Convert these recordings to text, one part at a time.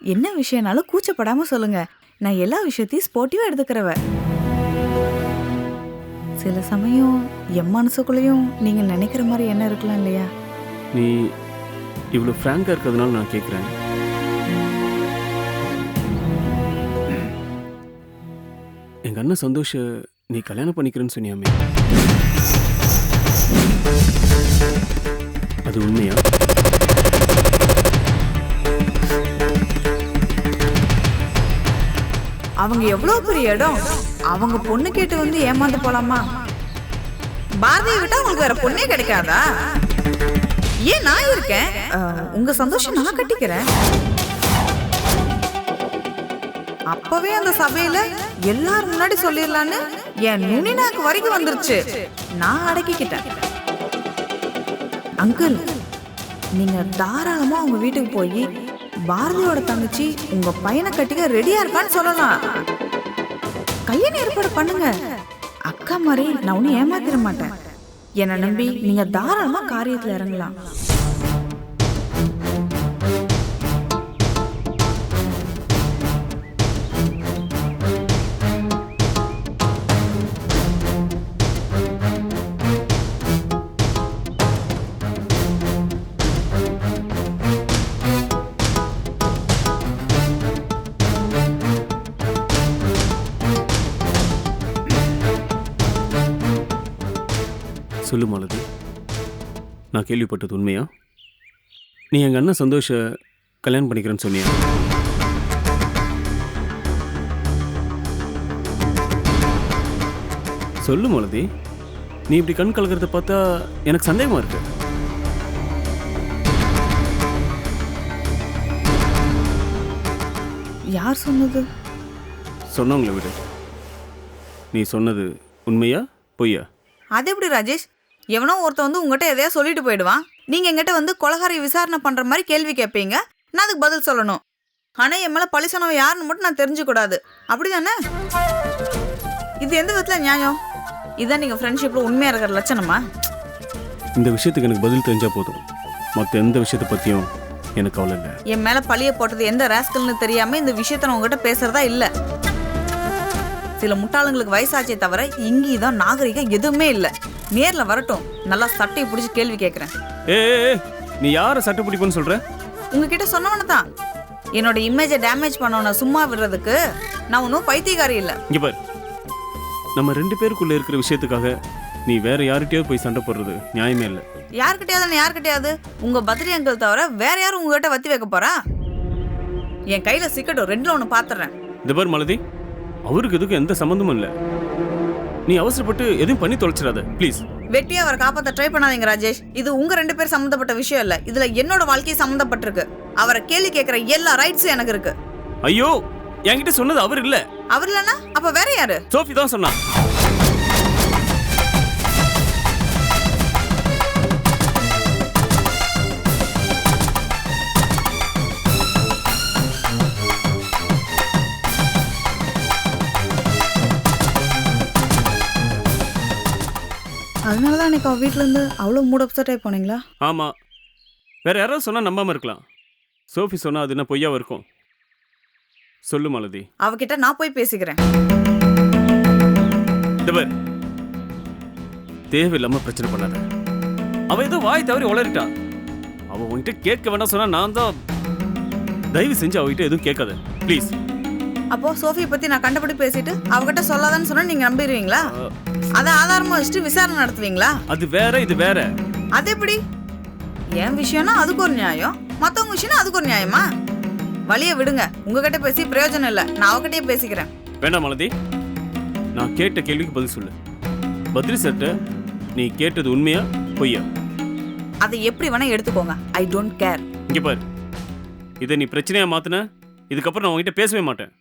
என்ன விஷயம்னாலும் கூச்சப்படாம சொல்லுங்க. நான் எல்லா விஷயத்தையும் ஸ்போர்ட்டிவா எடுத்துக்கிறவ. சில சமயம் என் மனசுக்குள்ளேயும் நீங்க நினைக்கிற மாதிரி என்ன இருக்கலாம் இல்லையா? நீ இவ்வளோ ஃப்ராங்காக இருக்கிறதுனால நான் கேட்குறேன். எங்கள் அண்ணன் சந்தோஷ நீ கல்யாணம் பண்ணிக்கிறேன்னு சொன்னியாமே, அது உண்மையா? அவங்க எவ்வளவு பெரிய இடம், அவங்க பொண்ணு கேட்டு வந்து ஏமாந்து போலாமா? பாரதியை விட்டா உங்களுக்கு வேற பொண்ணே கிடைக்காதா? ஏன் நான் இருக்கேன், உங்க சந்தோஷம் நான் கட்டிக்கிறேன். அப்பவே அந்த சபையில எல்லாரும் முன்னாடி சொல்லிடலான்னு என் நுனி நாக்கு வரைக்கும் வந்துருச்சு. நான் அடக்கிக்கிட்டேன். அங்கிள், நீங்க தாராளமா உங்க வீட்டுக்கு போய் பாரதியோட தங்கச்சி உங்க பையனை கட்டிக்க ரெடியா இருக்கான்னு சொல்லலாம். கல்யாணம் ஏற்பாடு பண்ணுங்க. அக்கா மாதிரி நான் ஒன்னும் ஏமாத்திர மாட்டேன். என்னை நம்பி நீங்க தாராளமா காரியத்துல இறங்கலாம். சொல்லு மாலதி, நான் கேள்விப்பட்டது உண்மையா? நீ எங்கள் அண்ணன் சந்தோஷ கல்யாணம் பண்ணிக்கிறேன்னு சொன்னியா? சொல்லு மாலதி, நீ இப்படி கண் கலக்கிறத பார்த்தா எனக்கு சந்தேகமா இருக்கு. யார் சொன்னது? சொன்னவங்களை விடு. நீ சொன்னது உண்மையா பொய்யா? அது எப்படி ராஜேஷ்? எவனோ ஒருத்த வந்து உங்ககிட்ட எதையா சொல்லிட்டு போயிடுவான். நீங்க எங்கிட்ட வந்து கொலகாரி விசாரணை பண்ற மாதிரி கேள்வி கேட்பீங்க. நான் அதுக்கு பதில் சொல்லணும். ஆனா என் மேல பழி சொன்னவன் யாருன்னு மட்டும் நான் தெரிஞ்சுக்கூடாது. அப்படிதானே? இது எந்த விதத்துல நியாயம்? இதான் நீங்க ஃப்ரெண்ட்ஷிப்ல உண்மையா இருக்கிற லட்சணமா? இந்த விஷயத்துக்கு எனக்கு பதில் தெரிஞ்சா போதும். மற்ற எந்த விஷயத்தை பத்தியும் எனக்கு கவலை இல்லை. என் மேல பழிய போட்டது எந்த ராஸ்கல்னு தெரியாம இந்த விஷயத்த நான் உங்ககிட்ட பேசுறதா இல்ல. சில முட்டாளுங்களுக்கு வயசாச்சே தவிர இங்கேதான் நாகரிகம் எதுவுமே இல்ல. நேர்ல வரட்டும், நல்லா சட்டையை பிடிச்சி கேள்வி கேட்கிறேன். நீ யார சட்டை பிடிப்பன்னு சொல்ற? உங்ககிட்ட சொன்னவன தான். என்னோட இமேஜை டேமேஜ் பண்ணவன சும்மா விடுறதுக்கு நான் ஒன்றும் பைத்தியக்காரி இல்ல. இங்க பாரு, நம்ம 2 பேருக்குள்ள இருக்கிற விஷயத்துக்காக நீ வேற யார்கிட்டயாவது போய் சண்டை போடுறது நியாயமே இல்லை. யார்கிட்டயாவது உங்க பத்ரி அங்கிள் தவிர வேற யாரும் உங்ககிட்ட வத்தி வைக்க போறா? என் கையில சிக்கட்டும், 2ல 1 பாத்துறேன். இந்த பாரு மாலதி, அவருக்கு எதுக்கும் எந்த சம்பந்தமும் இல்லை. நீ அவசரப்பட்டு எதுவும் பண்ணி தொலைச்சிடாத ப்ளீஸ். வெட்டியா அவரை காப்பாற்ற ட்ரை பண்ணாதீங்க ராஜேஷ். இது உங்க 2 பேர் சம்பந்தப்பட்ட விஷயம் இல்ல. இதுல என்னோட வாழ்க்கை சம்பந்தப்பட்டிருக்கு. அவரை கேள்வி கேட்கிற எல்லா ரைட்ஸும் எனக்கு இருக்கு. ஐயோ, என்கிட்ட சொன்னது அவர் இல்ல. அவர் இல்லனா அப்ப வேற யாரு? சோஃபி தான் சொன்னா. அதனாலதான் எனக்கு அவ வீட்டுல இருந்து அவ்வளவு மூட் அப்செட் ஆகி போனீங்களா? ஆமா, வேற யாராவது சொன்னா நம்பாம இருக்கலாம். சோஃபி சொன்னா அது என்ன பொய்யாவா இருக்கும்? சொல்லு மாலதி. அவகிட்ட நான் போய் பேசிக்கிறேன். தேவையில்லாம பிரச்சனை பண்ணாத. அவ ஏதோ வாய் தவறி உளறிட்டா. அவ உன்கிட்ட கேட்க வேண்டாம் சொன்னா நான் தான். தயவு செஞ்சு அவகிட்ட எதுவும் கேட்காத ப்ளீஸ். அப்போ சோஃபியை பத்தி நான் கண்டுபிடி பேசிட்டு அவகிட்ட சொல்லாதான்னு சொன்னா நீங்க நம்பிடுவீங்களா? அதை ஆதாரமா வச்சுட்டு விசாரணை நடத்துவீங்களா? அது வேற, இது வேற. அது எப்படி? என் விஷயம்னா அதுக்கு ஒரு நியாயம், மத்தவங்க விஷயம்னா அதுக்கு ஒரு நியாயமா? வழிய விடுங்க. உங்ககிட்ட பேசி பிரயோஜனம் இல்லை. நான் அவகிட்டயே பேசிக்கிறேன். வேண்டாம் மாலதி, நான் கேட்ட கேள்விக்கு பதில் சொல்லு. பத்ரி சட்ட நீ கேட்டது உண்மையா பொய்யா? அதை எப்படி வேணா எடுத்துக்கோங்க. I don't care. இங்க பாரு, இதை நீ பிரச்சனையா மாத்தின, இதுக்கப்புறம் நான் உங்ககிட்ட பேசவே மாட்டேன்.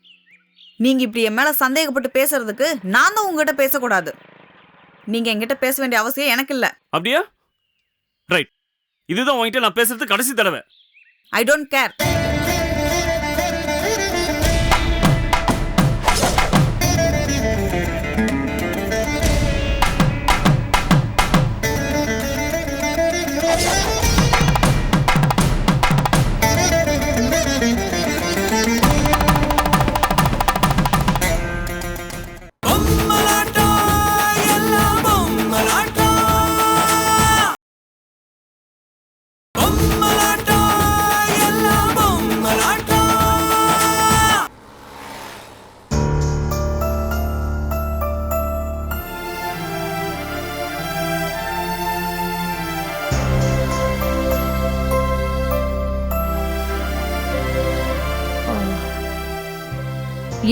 நீங்க இப்படி என் மேல சந்தேகப்பட்டு பேசுறதுக்கு நான் தான் உங்ககிட்ட பேசக்கூடாது. நீங்க என்கிட்ட பேச வேண்டிய அவசியம் எனக்கு இல்ல. அப்படியா? ரைட், இதுதான் உங்ககிட்ட நான் பேசுறது கடைசி தடவை. I don't care.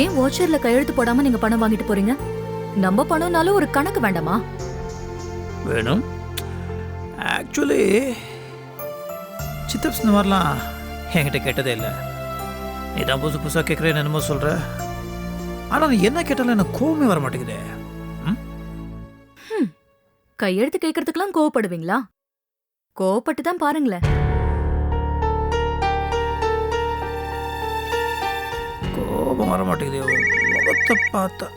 ஏன் வாட்சர்ல கையெழுத்து போடாம நீங்க பணம் வாங்கிட்டு போறீங்க? நம்ம பணம்னாலும் ஒரு கணக்கு வேண்டாமா? வேணும். ஆக்சுவலி சித்தப்ஸ் இந்த மாதிரிலாம் என்கிட்ட கேட்டதே இல்லை. நீ தான் புதுசு புதுசாக கேட்குறேன்னு என்னமோ சொல்கிற. ஆனால் நீ என்ன கேட்டாலும் எனக்கு கோவமே வர மாட்டேங்குதே. கையெழுத்து கேட்கறதுக்கெல்லாம் கோவப்படுவீங்களா? கோவப்பட்டு தான் பாருங்களேன். கோபம் வர மாட்டேங்குதே முகத்தை பார்த்தா.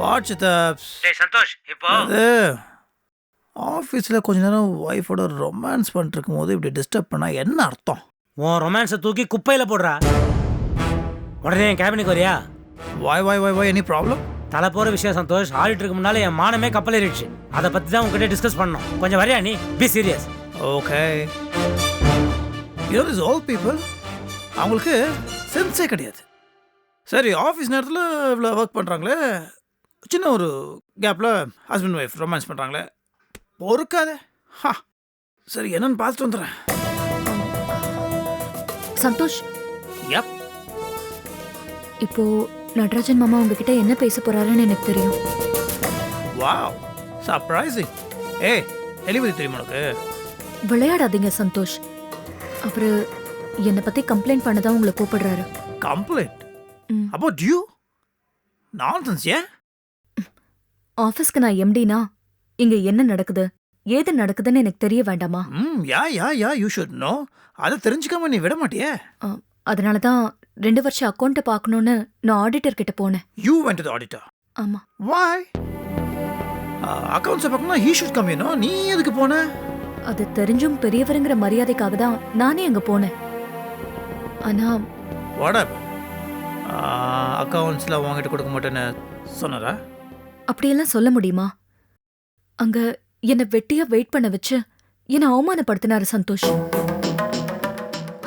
வாட் சித்தப்ஸ்? சந்தோஷ், இப்போ அது ஆஃபீஸில் கொஞ்ச நேரம் ஒய்ஃபோட ரொமான்ஸ் பண்ணிட்டு இருக்கும்போது இப்படி டிஸ்டர்ப் பண்ணால் என்ன அர்த்தம்? உன் ரொமான்ஸை தூக்கி குப்பையில் போடுறா. உடனே என் கேபினுக்கு வரியா? வாய் எனி ப்ராப்ளம்? தலை போகிற விஷயம் சந்தோஷ். ஆடிட்டருக்கு முன்னால் என் மானமே கப்பல் ஏறிடுச்சு. அதை பற்றி தான் உங்ககிட்ட டிஸ்கஸ் பண்ணோம். கொஞ்சம் வரியா நீ? Be serious. Okay. Is all people, அவங்களுக்கு சென்ஸே கிடையாது. சரி, ஆஃபீஸ் நேரத்தில் இவ்வளோ ஒர்க் பண்ணுறாங்களே, சின்ன ஒரு கேப்பில் ஹஸ்பண்ட் ஒய்ஃப் ரொமான்ஸ் பண்ணுறாங்களே, பொறுக்காதே. சரி, என்னன்னு பார்த்துட்டு வந்துடுறேன். சந்தோஷ், யப். இப்போ நடராஜன் மாமா உங்ககிட்ட என்ன பேச போறாருன்னு எனக்கு தெரியும். Wow, surprising. ஏய், டெலிவரி தெரியுமா உனக்கு? விளையாடாதீங்க சந்தோஷ். அவரு என்னை பத்தி கம்ப்ளைண்ட் பண்ணதான் உங்களை கூப்பிடுறாரு. Complaint about you? நான்சென்ஸ். ஏன்? ஆபீஸ்க்கு நான் எம்டினா இங்க என்ன நடக்குது ஏது நடக்குதுன்னு எனக்கு தெரிய வேண்டாமா? Yeah you should know. அதை தெரிஞ்சுக்காம நீ விட மாட்டியே. அதனாலதான் 2 வருஷம் அக்கௌண்ட்டை பார்க்கணும்னு நான் ஆடிட்டர் கிட்ட போனேன். You went to the auditor? ஆமா. Why? அக்கௌண்ட்ஸ் பார்க்கணும், he should come, you know. நீ எதுக்கு போன? அது தெரிஞ்சும் பெரியவருங்கிற மரியாதைக்காக தான் நானே அங்க போனேன். ஆனா what up? அக்கௌண்ட்ஸ்ல வாங்கிட்டு கொடுக்க மாட்டேன்னு சொன்னாரா? அப்படியெல்லாம் சொல்ல முடியுமா? அங்க என்னை வெட்டியா வெயிட் பண்ண வச்சு என்னை அவமானப்படுத்தினாரு சந்தோஷ்.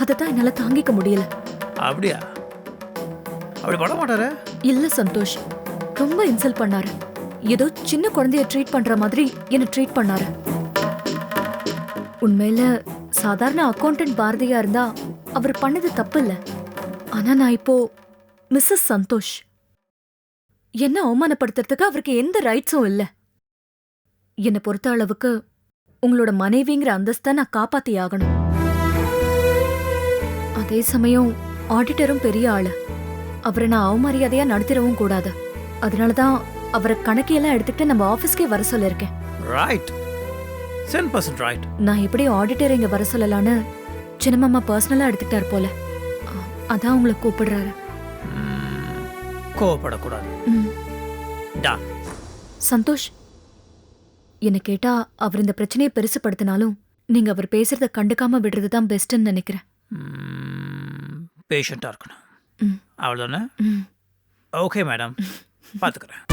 அதத்தான் என்னால தாங்கிக்க முடியல. அப்படியா? அப்படி பண்ண மாட்டாரு? இல்ல சந்தோஷ், ரொம்ப இன்சல்ட் பண்ணாரு. ஏதோ சின்ன குழந்தைய ட்ரீட் பண்ற மாதிரி என்ன ட்ரீட் பண்ணாரு. உண்மையில சாதாரண அக்கௌண்டன்ட் பாரதியா இருந்தா அவர் பண்ணது தப்பு இல்ல. ஆனா நான் இப்போ மிஸ்ஸஸ் சந்தோஷ். என்ன அவமானப்படுத்துறதுக்கு அவருக்கு எந்த ரைட்ஸும் இல்ல. என்னை பொறுத்த அளவுக்கு உங்களோட மனைவிங்கிற அந்தஸ்தை நான் காப்பாத்தி ஆகணும். அதே சமயம் ஆடிட்டரும் பெரிய ஆளு. அவரை நான் அவமரியாதையா நடத்திடவும் கூடாது. அதனாலதான் அவரை கணக்கியெல்லாம் எடுத்துக்கிட்டு நம்ம ஆபீஸ்க்கே வர சொல்லிருக்கேன். Right, 10% right. நான் எப்படி ஆடிட்டர் இங்க வர சொல்லலான்னு சின்னமாமா பர்சனலா எடுத்துக்கிட்டாரு போல. அதான் உங்களை கூப்பிடுறாரு. கோவப்படக்கூடாது. சந்தோஷ், என்ன கேட்டா அவர் இந்த பிரச்சனையை பெருசுப்படுத்தினாலும் நீங்க அவர் பேசுறத கண்டுக்காம விடுறதுதான் பெஸ்ட்ன்னு நினைக்கிறேன். பேஷண்டா இருக்கணும், அவ்வளவுதானே? ஓகே மேடம், பாத்துக்கிறேன்.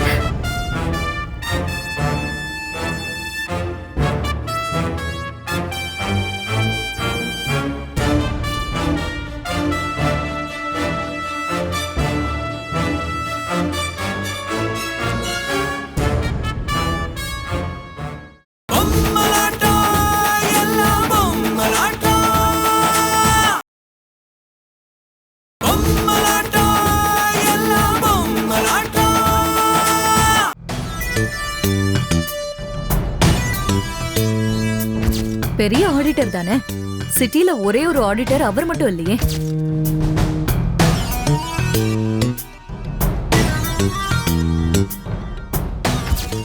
பெரிய ஆடிட்டர் தானே, சிட்டில ஒரே ஒரு ஆடிட்டர் அவர் மட்டும் இல்லையே.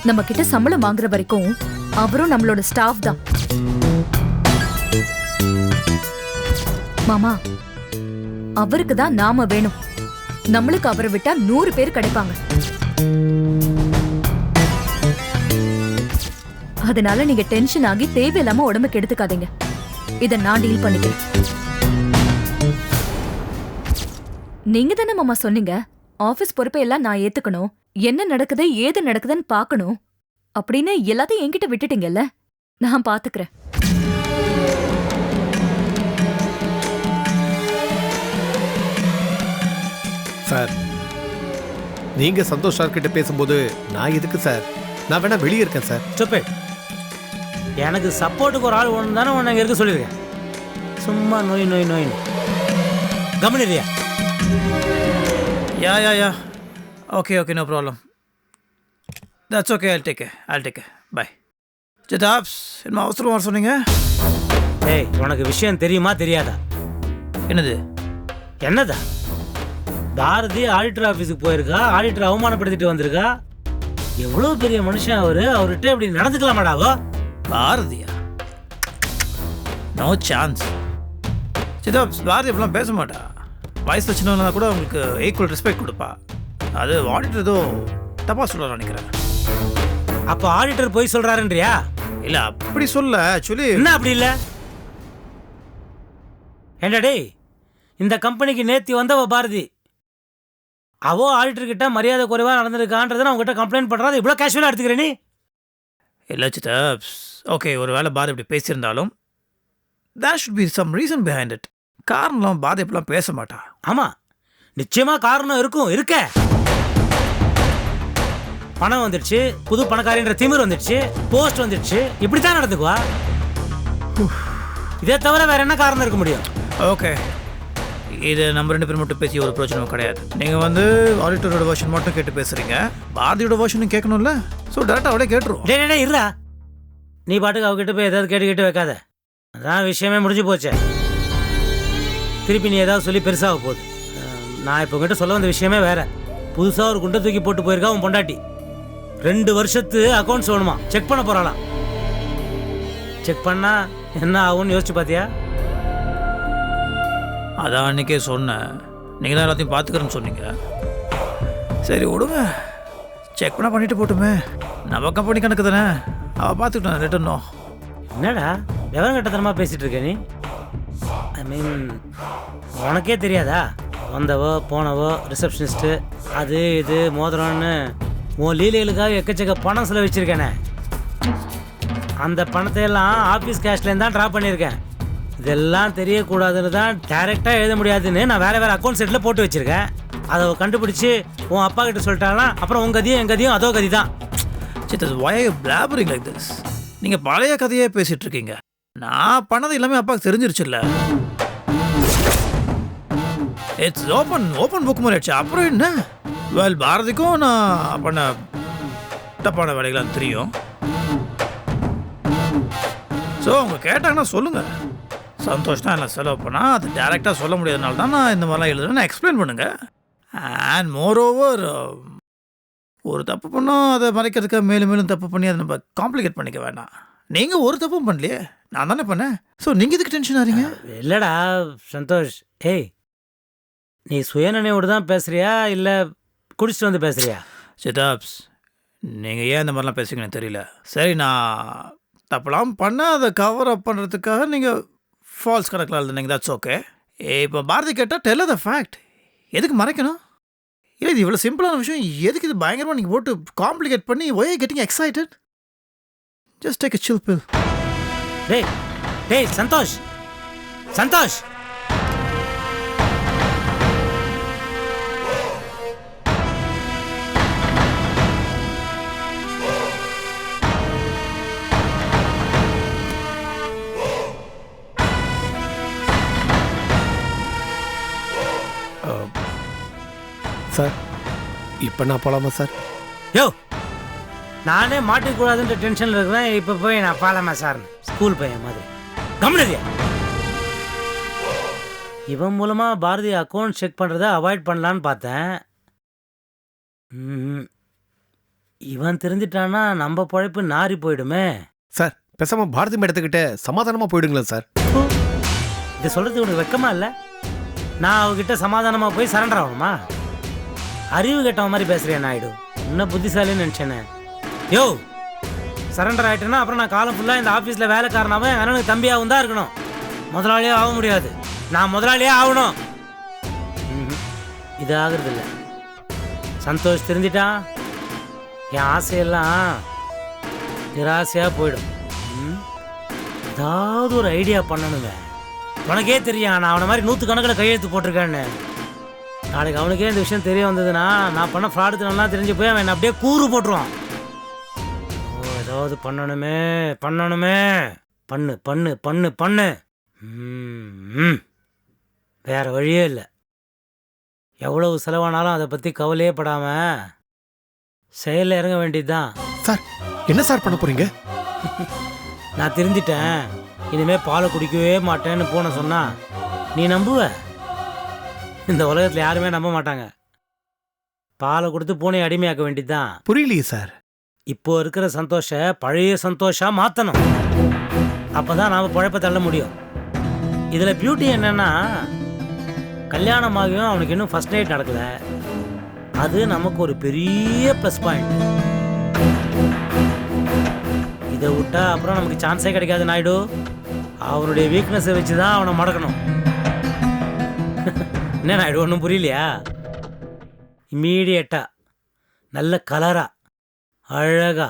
நம்ம கிட்ட சம்பளம் வாங்குற வரைக்கும் அவரும் நம்மளோட ஸ்டாஃப் தான். மாமா, அவருக்கு தான் நாம வேணும். நம்மளுக்கு அவரை விட்டா 100 பேர் கிடைப்பாங்க. அதனால நீங்க டென்ஷன் ஆகி தேவையில்லாம உடம்புக்கு எடுத்துக்காதீங்க. இத நான் டீல் பண்ணிக்கிறேன். நீங்க தானே மாமா சொன்னீங்க ஆபீஸ் பொறுப்பை எல்லாம் நான் ஏத்துக்கணும், என்ன நடக்குது ஏது நடக்குதுன்னு பாக்கணும் அப்படின்னு. எல்லாத்தையும் என்கிட்ட விட்டுட்டீங்கல்ல, நான் பாத்துக்கிறேன். சார், நீங்க சந்தோஷ் சார் கிட்ட பேசும்போது நான் எதுக்கு சார்? நான் வேணா வெளியே இருக்கேன் சார். சுப்பே, எனக்கு சப்போர்ட்டுக்கு ஒரு ஆள் ஒன்று தானே உன்னை இங்கே இருக்க சொல்லியிருக்கேன். சும்மா நோய் நோய் நோயின்னு கவனிரியா? Yeah okay no problem. That's okay, I'll take care. Bye. சித்தாப்ஸ், என்ன அவசரம் வர சொன்னீங்க? ஏய், உனக்கு விஷயம் தெரியுமா தெரியாதா? என்னதா? பாரதி ஆடிட்டர் ஆஃபீஸுக்கு போயிருக்கா, ஆடிட்டர் அவமானப்படுத்திட்டு வந்திருக்கா. எவ்வளோ பெரிய மனுஷன் அவர்கிட்ட இப்படி நடந்துக்கலாமாடாவோ? பாரதியா? No chance. சித்தாப்ஸ், பாரதி அப்படிலாம் பேச மாட்டா. வயசில் சின்னவனா கூட உங்களுக்கு ஈக்குவல் ரெஸ்பெக்ட் கொடுப்பா. அது ஆடிட்டர் ஏதோ தப்பாக சொல்ல நினைக்கிறேன். அப்போ ஆடிட்டர் போய் சொல்றாருன்றியா? இல்லை, அப்படி சொல்ல. ஆக்சுவலி என்ன அப்படி இல்லை? என்னடே, இந்த கம்பெனிக்கு நேத்தி வந்தவ பாரதி, அவோ ஆடிட்டர் கிட்ட மரியாதை குறைவாக நடந்திருக்கான்றதை நான் உங்ககிட்ட கம்ப்ளைண்ட் பண்ணுறாது இவ்வளோ கேஷுவலாக எடுத்துக்கிறேன் நீ? இல்லை சித்தாப்ஸ், ஓகே, ஒரு வேளை பாரதி இப்படி பேசியிருந்தாலும் there should be some reason behind it. காரணம் பாரதி இப்படிலாம் பேச மாட்டா. ஆமாம், நிச்சயமாக காரணம் இருக்க. பணம் வந்துடுச்சு, புது பணக்காரின்ற திமிர் வந்துடுச்சு, போஸ்ட் வந்துடுச்சு, இப்படி தான் நடந்துக்குவா. இதே தவிர வேற என்ன காரணம் இருக்க முடியும்? ஓகே, இது நம்ம 2 பேர் மட்டும் பேசி ஒரு பிரச்சனையும் கிடையாது. நீங்கள் ஆடிட்டரோட வெர்ஷன் மட்டும் கேட்டு பேசுகிறீங்க, பாரதியோட வெர்ஷனும் கேட்கணும்ல. ஸோ டேரெக்டாக அவளே கேட்டுருவோம். டே இருடா, நீ பாட்டுக்கு அவகிட்ட போய் ஏதாவது கேட்டு வைக்காத. அதான் விஷயமே முடிஞ்சு போச்சே. திருப்பி நீ ஏதாவது சொல்லி பெருசாக போகுது. நான் இப்போ உங்ககிட்ட சொல்ல வந்த விஷயமே வேற. புதுசாக ஒரு குண்டை தூக்கி போட்டு போயிருக்கா உன் பொண்டாட்டி. 2 வருஷத்து அக்கௌண்ட்ஸ் வேணுமா, செக் பண்ண போகிறாளாம். செக் பண்ணா என்ன ஆகும்னு யோசிச்சு பார்த்தியா? அதான் அன்றைக்கே சொன்னேன், நீங்கள் தான் எல்லாத்தையும் பார்த்துக்கிறேன்னு சொன்னீங்க. சரி விடுங்க, செக் பண்ணால் பண்ணிட்டு போட்டுமே. நம்ம கம்பெனி கணக்கு தானே, அவள் பார்த்துக்கிட்டேன். ரிட்டர்னோ என்னடா விவரம் கட்டத்தனமாக பேசிகிட்டு இருக்க நீ? ஐ மீன், உனக்கே தெரியாதா? வந்தவோ போனவோ, ரிசப்ஷனிஸ்ட்டு, அது இது மோதிரம்னு உன் லீலைகளுக்காக எக்கச்சக்க பணம் செலவச்சிருக்கேனே. அந்த பணத்தை எல்லாம் ஆஃபீஸ் கேஷ்லேருந்து தான் ட்ரா பண்ணியிருக்கேன். இதெல்லாம் தெரியக்கூடாதுன்னு தான் டைரெக்டாக எழுத முடியாதுன்னு நான் வேறு அக்கௌண்ட் செட்டில் போட்டு வச்சுருக்கேன். அதை கண்டுபிடிச்சி உன் அப்பா கிட்ட சொல்லிட்டாங்கன்னா அப்புறம் உங்கள் கதியும் என் கதியும் அதோ கதி தான். Siddhas, why are you blabbering like this? நீங்கள் பழைய கதையே பேசிகிட்டு இருக்கீங்க. நான் பண்ணது எல்லாமே அப்பாவுக்கு தெரிஞ்சிருச்சுல்ல. இட்ஸ் ஓப்பன் புக் மாதிரி ஆச்சு. அப்புறம் என்ன? வெல், பாரதிக்கும் நான் பண்ண தப்பான வேலைகளாம் தெரியும். ஸோ அவங்க கேட்டாங்கன்னா சொல்லுங்கள். சந்தோஷ் தான் என்ன செலவு பண்ணால் அது டேரெக்டாக சொல்ல முடியாதனால தான் நான் இந்த மாதிரிலாம் எழுதுறேன். நான் எக்ஸ்பிளைன் பண்ணுங்கள். அண்ட் மோர் ஓவர், ஒரு தப்பு பண்ணோம் அதை மறைக்கிறதுக்கு மேலும் தப்பு பண்ணி அதை நம்ம காம்ப்ளிகேட் பண்ணிக்க வேண்டாம். நீங்கள் ஒரு தப்பும் பண்ணலையே, நான் தானே பண்ணேன். ஸோ நீங்கள் இதுக்கு டென்ஷன் ஆறீங்க? இல்லைடா சந்தோஷ், ஏய் நீ சுயநினைவோடு தான் பேசுகிறியா இல்லை குடிச்சிட்டு வந்து பேசுகிறியா? சித்தாப்ஸ், நீங்கள் ஏன் இந்த மாதிரிலாம் பேசுறீங்கன்னு தெரியல. சரி, நான் தப்பெல்லாம் பண்ணால் அதை கவர் அப் பண்ணுறதுக்காக நீங்கள் ஃபால்ஸ் கணக்கில் எழுதுனீங்க. That's okay. இப்போ பாரதி கேட்டால் டெல் த ஃபேக்ட். எதுக்கு மறைக்கணும்? இல்லை, இது இவ்வளோ சிம்பிளான விஷயம், எதுக்கு இது பயங்கரமாக நீங்கள் போட்டு காம்ப்ளிகேட் பண்ணி why are you getting excited? Just take a chill pill. டேய் சந்தோஷ். சார், இப்போ நான் போகலாமா சார்? யோ, நானே மாட்டிக்கூடாதுன்ற டென்ஷனில் இருக்கிறேன். இப்போ போய் நான் பாலாமா சார் ஸ்கூல் பையன் மாதிரி கம்முனதியா? இவன் மூலமாக பாரதி அக்கௌண்ட் செக் பண்ணுறதை அவாய்ட் பண்ணலான்னு பார்த்தேன். இவன் தெரிஞ்சிட்டான்னா நம்ம பழைப்பு நாரி போயிடுமே. சார், பேசாமல் பாரதி மேடத்துக்கிட்ட சமாதானமாக போயிடுங்களேன் சார். இதை சொல்கிறது உனக்கு வெக்கமா இல்லை? நான் அவகிட்ட சமாதானமாக போய் சரண்டர் ஆகணுமா? அறிவு கெட்டவன் மாதிரி பேசுகிறேன் நாயுடு. இன்னும் புத்திசாலின்னு நினச்சேனே. யோ, சரண்டர் ஆகிட்டேன்னா அப்புறம் நான் காலம் ஃபுல்லாக இந்த ஆஃபீஸில் வேலைக்காரனாவே என் அண்ணனுக்கு தம்பியாகவும் தான் இருக்கணும். முதலாளியாக ஆக முடியாது. நான் முதலாளியே ஆகணும். இது ஆகிறது இல்லை. சந்தோஷ் தெரிஞ்சிட்டான், என் ஆசையெல்லாம் நிராசையாக போயிடும். ஏதாவது ஒரு ஐடியா பண்ணணுங்க. உனக்கே தெரியும், நான் அவனை மாதிரி 100 கணக்கில் கையெழுத்து போட்டிருக்கேன்னு. நாளைக்கு அவனுக்கே இந்த விஷயம் தெரிய வந்ததுன்னா நான் பண்ண ஃப்ராடுத்தனம்லாம் தெரிஞ்சு போய் அவன் அப்படியே கூறு போட்டுருவான். ஏதோ ஏதாவது பண்ணணுமே பண்ணணுமே. பண்ணு பண்ணு பண்ணு பண்ணு. வேற வழியே இல்லை. எவ்வளவு செலவானாலும் அதை பற்றி கவலையே படாம செயலில் இறங்க வேண்டியதுதான். சார் என்ன சார் பண்ண போறீங்க? நான் திருந்திட்டேன், இனிமே பாலை குடிக்கவே மாட்டேன்னு போன சொன்னா நீ நம்புவ? இந்த உலகத்தில் யாருமே நம்ப மாட்டாங்க. பாலை கொடுத்து பூனை அடிமையாக்க வேண்டியதுதான். புரியலையே சார். இப்போ இருக்கிற சந்தோஷ பழைய சந்தோஷா மாற்றணும். அப்பதான் நாம பழப்ப தள்ள முடியும். இதில் பியூட்டி என்னன்னா, கல்யாணமாகியும் அவனுக்கு இன்னும் ஃபர்ஸ்ட் நைட் நடக்கல. அது நமக்கு ஒரு பெரிய ப்ளஸ் பாயிண்ட். இதை விட்டா அப்புறம் நமக்கு சான்ஸே கிடைக்காது நாயுடு. அவனுடைய வீக்னஸை வச்சு தான் அவனை மடக்கணும். என்ன நாயுடு, ஒன்றும் புரியலையா? இம்மீடியட்டா நல்ல கலரா அழகா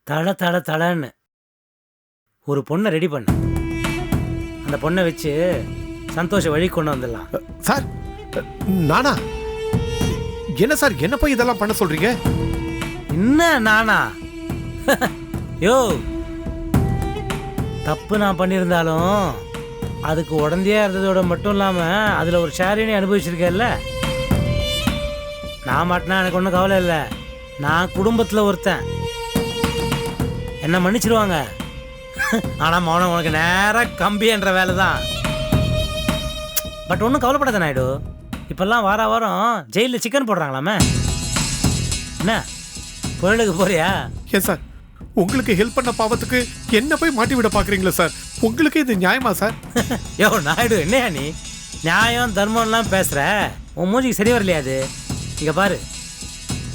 தட தட தடன்னு ஒரு பொண்ணை ரெடி பண்ண. அந்த பொண்ணை வச்சு சந்தோஷ வழி கொண்டு வந்துடலாம். சார் நானா? என்ன சார் என்ன போய் இதெல்லாம் பண்ண சொல்றீங்க? என்ன நானா? யோ, தப்பு நான் பண்ணியிருந்தாலும் அதுக்கு உடந்தையா இருந்ததோட மட்டும் இல்லாமல் அதில் ஒரு ஷேரினை அனுபவிச்சிருக்கேன்ல. நான் மாட்டினா எனக்கு ஒன்றும் கவலை இல்லை. நான் குடும்பத்தில் ஒருத்தன், என்ன மன்னிச்சிருவாங்க. ஆனால் மௌனம் உனக்கு நேராக கம்பி என்ற வேலை தான். பட் ஒன்றும் கவலைப்படாத நாயுடு. இப்போல்லாம் வாரம் ஜெயிலில் சிக்கன் போடுறாங்களாமே. என்ன பொருளுக்கு போறியா? ஏன் சார் உங்களுக்கு ஹெல்ப் பண்ண பாவத்துக்கு என்ன போய் மாட்டி விட பாக்குறீங்களா சார்? உங்களுக்கு இது நியாயமா சார்? யோ நாயுடு, என்னையா நீ நியாயம் தர்மம்லாம் பேசுகிற? உன் மூஞ்சிக்கு சரி வரலையா அது? இங்கே பாரு,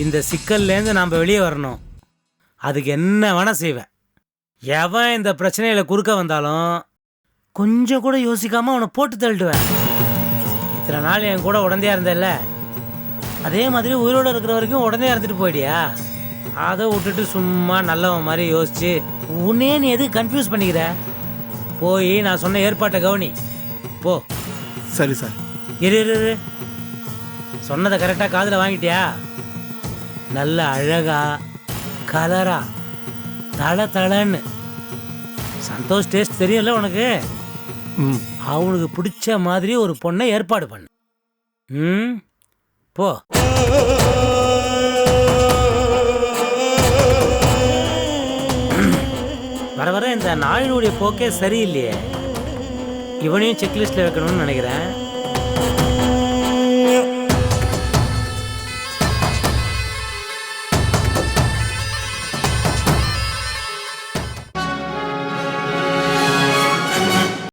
இந்த சிக்கல்லேருந்து நாம் வெளியே வரணும். அதுக்கு என்ன வேணால் செய்வேன். எவன் இந்த பிரச்சனையில் குறுக்க வந்தாலும் கொஞ்சம் கூட யோசிக்காமல் அவனை போட்டு தள்ளிடுவேன். இத்தனை நாள் என் கூட உடந்தையா இருந்தல்ல, அதே மாதிரி உயிரோடு இருக்கிற வரைக்கும் உடனே இருந்துட்டு போயிடியா? அதை விட்டுட்டு சும்மா நல்லவன் மாதிரி யோசிச்சு உன்னே நீ எதுக்கு கன்ஃபியூஸ் பண்ணிக்கிற? போய் நான் சொன்ன ஏற்பாட்டை கவனி போ. சரி சார். இரு, சொன்னதை கரெக்டாக காதில் வாங்கிட்டியா? நல்ல அழகா கலரா தள தளன்னு சந்தோஷ் டேஸ்ட் தெரியும்ல உனக்கு. அவனுக்கு பிடிச்ச மாதிரி ஒரு பொண்ணை ஏற்பாடு பண்ணு. போ. வர வர இந்த நாயுடைய போக்கே சரியில்லையே. இவனையும் செக்லிஸ்ட்ல வைக்கணும்னு நினைக்கிறேன்.